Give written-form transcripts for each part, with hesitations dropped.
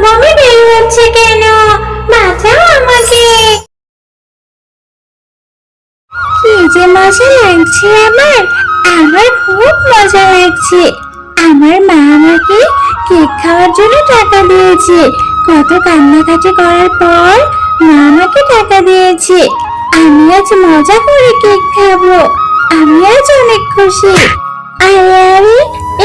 বমি বের হচ্ছে কেন? বাঁচাও আমাকে। কি যে মজা লাগছে আমার। আমার খুব মজা লাগছে। আমার মা আমাকে কেক খাওয়ার জন্য টাকা দিয়েছে। কত কান্নাকাটি করার পর মা আমাকে টাকা দিয়েছে। আমি আজ মজা করে কেক খাবো। আমি আজ অনেক খুশি। আরে আরে,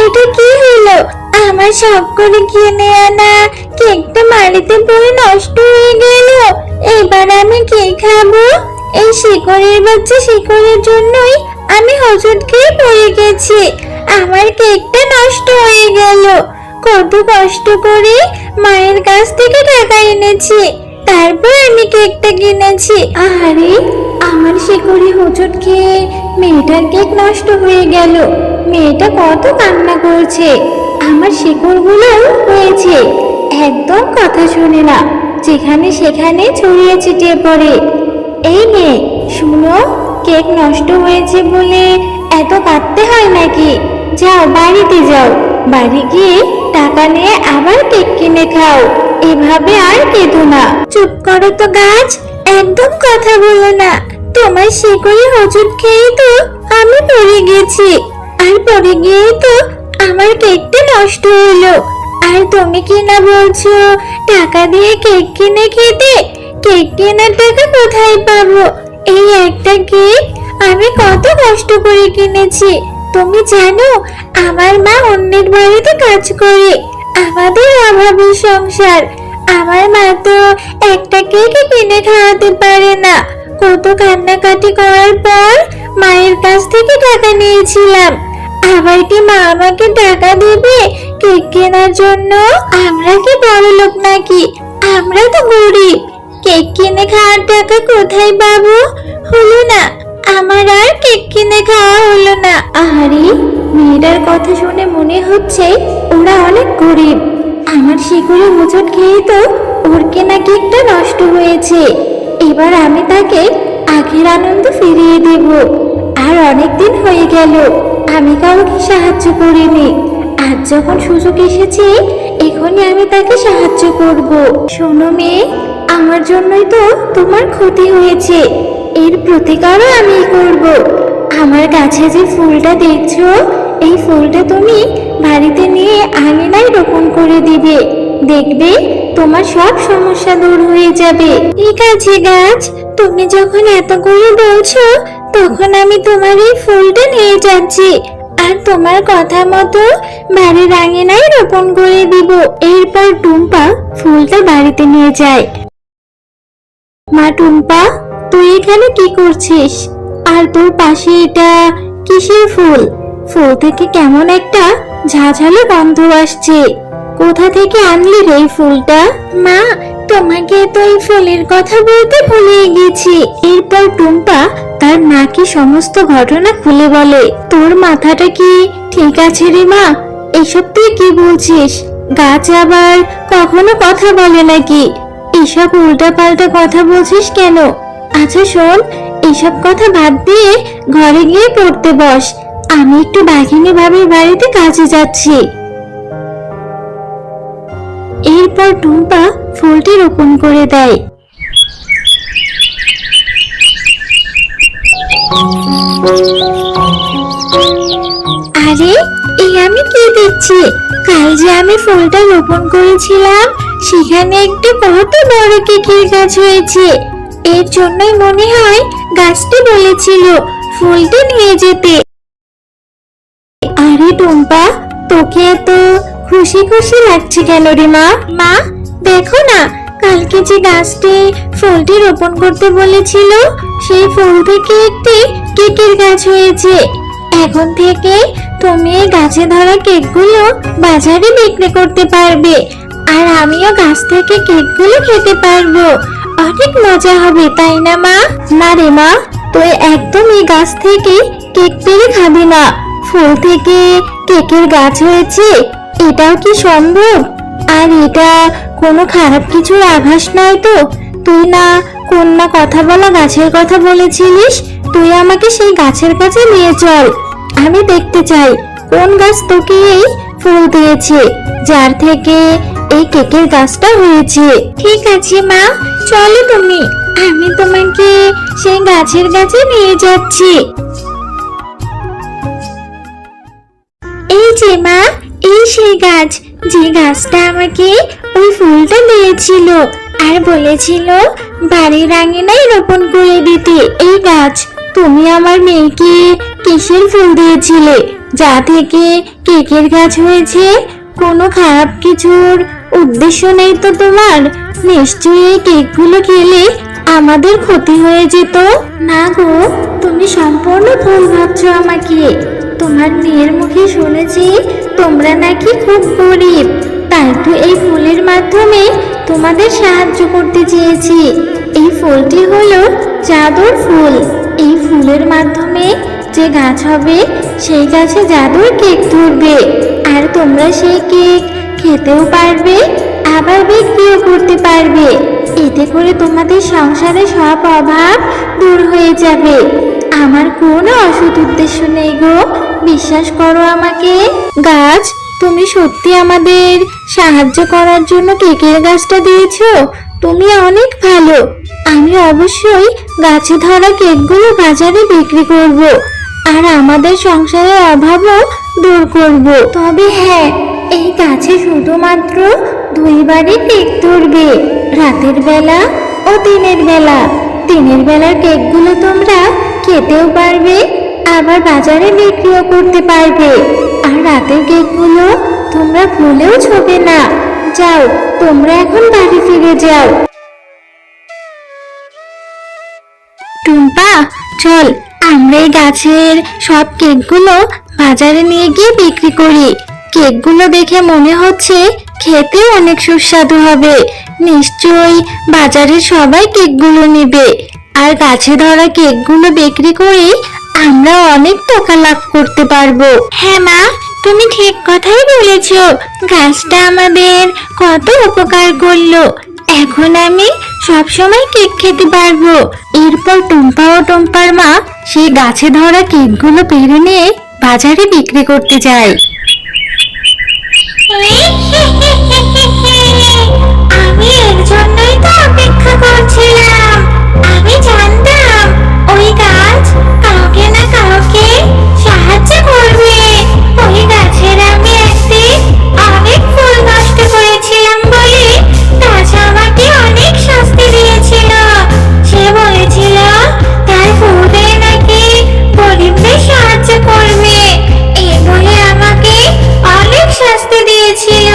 এটা কি হলো? আমার সব করে কিনে আনা কেকটা মাটিতে পড়ে নষ্ট হয়ে গেল। এবার আমি কি খাবো? এই শিকড়ের বাচ্চা শিকড়ের জন্যই আমি হোঁচট খেয়ে পড়ে গেছি। আমার কেকটা নষ্ট হয়ে গেল। কত কষ্ট করে মায়ের কাছ থেকে টাকা এনেছি, তারপর আমি কেকটা কিনেছি। আরে, আমার শিকড়ে হোঁচট খেয়ে মেয়েটার কেক নষ্ট হয়ে গেল। মেয়েটা কত কান্না করছে। আমার শিকড়গুলো হয়েছে, একদম কথা শোনে না, যেখানে সেখানে ছড়িয়ে ছিটিয়ে পড়ে। এই মেয়ে, শুনো, কেক নষ্ট হয়েছে বলে এত কাঁদতে হয় নাকি? যাও বাড়িতে যাও, বাড়ি গিয়ে টাকা নিয়ে আবার কেক কিনে খাও। এভাবে আর কেঁদো না। চুপ করো তো গাছ, একদম কথা বলো না। তোমার শিকড়ে হোঁচট খেয়ে তো আমি পড়ে গেছি, আর পড়ে গিয়ে তো আমার কেকটা নষ্ট হলো। আর তুমি কি না বলছো টাকা দিয়ে কেক কিনে খেতে? কেক কেনার টাকা কোথায় পাবো? এই একটা কেক আমি কত কষ্ট করে কিনেছি। তুমি জানো, আমার মা অন্যের বাড়িতে কাজ করে। আমাদের অভাবের সংসার। আমার মা তো একটা কেক কিনে খাওয়াতে পারে না। কত কান্নাকাটি করার পর মায়ের কাছ থেকে টাকা নিয়েছিলাম। আবার কি মা আমাকে টাকা দেবে কেক কেনার জন্য? আমরা কি বড় লোক নাকি? আমরা তো গরিব। কেক কিনে খাওয়ার টাকা কোথায় পাবো? হলো না, আমার আর কেক কিনে খাওয়া হলো না। আহারে, মেয়েটার কথা শুনে মনে হচ্ছে ওরা অনেক গরিব। আমার শিকড়ে হোঁচট খেয়ে তো ওর কেনা কেকটা নষ্ট হয়েছে। এবার আমি তাকে আগের আনন্দ ফিরিয়ে দেব। আর অনেক দিন হয়ে গেল আমি কাউকে সাহায্য করিনি। আজ যখন সুযোগ এসেছে, এখনই আমি তাকে সাহায্য করব। শোনো মেয়ে, আমার জন্যই তো তোমার ক্ষতি হয়েছে, এর প্রতিকারও আমি করব। আমার গাছে যে ফুলটা দেখছো, এই ফুলটা তুমি বাড়িতে নিয়ে আঙিনায় রোপণ করে দিবে। দেখবে তোমার সব সমস্যা দূর হয়ে যাবে। ঠিক আছে গাছ, তুমি যখন এত করে বলছো, তখন আমি তোমার এই ফুলটা নিয়ে যাচ্ছি। আর তোমার কথা মতো বাড়ির আঙিনায় রোপণ করে দিব। এরপর টুম্পা ফুলটা বাড়িতে নিয়ে যায়। মা টুম্পা, তুই এখানে কি করছিস? আর তোর পাশে এটা কিসের ফুল? ফুল থেকে কেমন একটা ঝাঁঝালো গন্ধ আসছে। কোথা থেকে আনলি রে এই ফুলটা? মা, তোমাকে তো এই ফুলের কথা বলতে ভুলে গেছি। এরপর টুম্পা তার মাকে সমস্ত ঘটনা খুলে বলে। তোর মাথাটা কি ঠিক আছে রে মা? এসব তুই কি বলছিস? গাছ আবার কখনো কথা বলে নাকি? এসব উল্টাপাল্টা কথা বলছিস কেন? আচ্ছা শোন, এসব কথা বাদ দিয়ে ঘরে গিয়ে পড়তে বস। আমি একটু বাঘিনী ভাবির বাড়িতে কাজে যাচ্ছি। এরপর টুম্পা ফুলটি রোপণ করে দেয়। আরে, এই আমি কি দেখছি? কাল যে আমি ফুলটা রোপণ করেছিলাম, সেখানে একটি কত বড় কেকের গাছ হয়েছে। এর জন্যই মনে হয় গাছটি বলেছিল ফুলটা নিয়ে যেতে। আরে টুম্পা, তোকে এত খুশি খুশি লাগছে কেন রে মা? মা, দেখো না, কালকে যে গাছটি ফুলটি রোপণ করতে বলেছিল, সেই ফুল থেকে একটি কেকের গাছ হয়েছে। এখন থেকে তুমি এই গাছে ধরা কেকগুলো বাজারে বিক্রি করতে পারবে, আর আমিও গাছ থেকে কেকগুলো খেতে পারবো। অনেক মজা হবে, তাই না মা? না রে মা, তুই একদম এই গাছ থেকে কেক পেরে খাবি না। ফুল থেকে কেকের গাছ হয়েছে, এটাও কি সম্ভব? আর এটা কোনো খারাপ কিছুর আভাস নয় তো? তুই না কোন না কথা বলা গাছের কথা বলেছিলিস? তুই আমাকে সেই গাছের কাছে নিয়ে চল। আমি দেখতে চাই কোন গাছ তোকে এই ফুল দিয়েছে, যার থেকে এই কেকের গাছটা হয়েছে। ঠিক আছে মা, চলো তুমি, আমি তোমাকে সেই গাছের কাছে নিয়ে যাচ্ছি। এই যে মা, এই সেই গাছ, যে গাছটা আমাকে ওই ফুলটা দিয়েছিল আর বলেছিল বাড়ির আঙিনায় রোপণ করে দিতে। এই গাছ, তুমি আমার মেয়েকে কিসের ফুল দিয়েছিলে যা থেকে কেকের গাছ হয়েছে? কোনো খারাপ কিছুর উদ্দেশ্য নেই তো তোমার? নিশ্চয়ই এই কেকগুলো খেলে আমাদের ক্ষতি হয়ে যেত। না গো, তুমি সম্পূর্ণ ভুল ভাবছো আমাকে। তোমার মেয়ের মুখে শুনেছি তোমরা নাকি খুব গরিব, তাই তো এই ফুলের মাধ্যমে তোমাদের সাহায্য করতে চেয়েছি। এই ফুলটি হলো জাদুর ফুল। এই ফুলের মাধ্যমে যে গাছ হবে সেই গাছে জাদুর কেক ধরবে, আর তোমরা সেই কেক খেতেও পারবে, আবার বিক্রিও করতে পারবে। এতে করে তোমাদের সংসারে সব অভাব দূর হয়ে যাবে। আমার কোনো অসৎ উদ্দেশ্য নেই গো, বিশ্বাস করো আমাকে। গাছ, তুমি সত্যি আমাদের সাহায্য করার জন্য কেকের গাছটা দিয়েছো? তুমি অনেক ভালো। আমি অবশ্যই গাছে ধরা কেকগুলো বাজারে বিক্রি করব, আর আমাদের সংসারের অভাবও দূর করব। তবে হ্যাঁ, এই গাছে শুধুমাত্র দুইবারই কেক ধরবে, রাতের বেলা ও দিনের বেলা। দিনের বেলার কেকগুলো তোমরা খেতেও পারবে, আবার বাজারে বিক্রিও করতে পারবে। আর রাতের কেকগুলো তোমরা ভুলেও ছোবে না। যাও, তোমরা এখন বাড়ি ফিরে যাও। টুম্পা, চল আমরা এই গাছের সব কেকগুলো বাজারে নিয়ে গিয়ে বিক্রি করি। কেকগুলো দেখে মনে হচ্ছে খেতে অনেক সুস্বাদু হবে। নিশ্চয়ই বাজারের সবাই কেকগুলো নেবে, আর গাছে ধরা কেকগুলো বিক্রি করে আমরা অনেক টাকা লাভ করতে পারবো। হ্যাঁ মা, তুমি ঠিক কথাই বলেছো। গাছটা আমাদের কত উপকার করলো। এখন আমি সব সময় কেক খেতে পারবো। এরপর টুম্পা ও টুম্পার মা সেই গাছে ধরা কেকগুলো পেরে নিয়ে বাজারে বিক্রি করতে যায়। আমি এর জন্যই তো অপেক্ষা করছিলাম। আমি জানতাম ওই গাছ কাউকে না কাউকে সাহায্য করবে। ওই গাছের আমি একদিন অনেক ফুল নষ্ট করেছিলাম বলে গাছ আমাকে অনেক শাস্তি দিয়েছিল। সে বলেছিল তার ফুলে নাকি গরিবদের সাহায্য করবে, এই বলে আমাকে অনেক শাস্তি দিয়েছিল।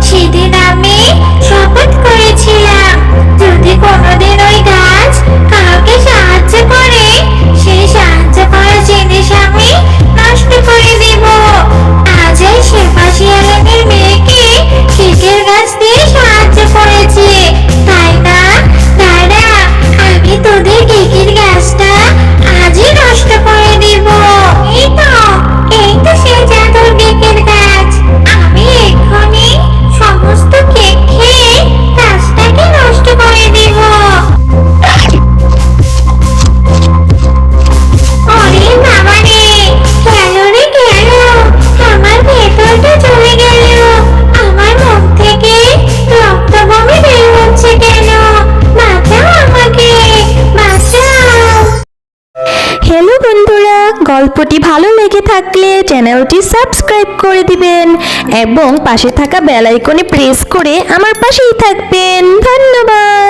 সেদিন আমি শপথ করেছিলাম যদি কোনোদিন ওই গাছ কাউকে সাহায্য করে, সেই সাহায্য করার জিনিস আমি নষ্ট করে দেব। আজ এই শেফা শিয়ালিনীর মেয়েকে কেকের গাছ দিয়ে সাহায্য করেছে, তাই না? দাঁড়া, আমি তোদের কেকের গাছটা আজই নষ্ট করে দেব। এই তো সেই জাদুর কেকের গাছ। আমি এক্ষুনি সমস্ত কেক খেয়ে গাছটাকে নষ্ট করে দেব। ওরে বাবা রে, গেল রে গেল, আমার ভেতরটা চলে গেল। আমার মুখ থেকে রক্ত বমি বের হচ্ছে কেন? বাঁচাও আমাকে, বাঁচাও। হ্যালো বন্ধুরা, গল্পটি ভালো লেগে থাকলে চ্যানেলটি সাবস্ক্রাইব করে দিবেন এবং পাশে থাকা বেল আইকনে প্রেস করে আমার পাশেই থাকবেন। ধন্যবাদ।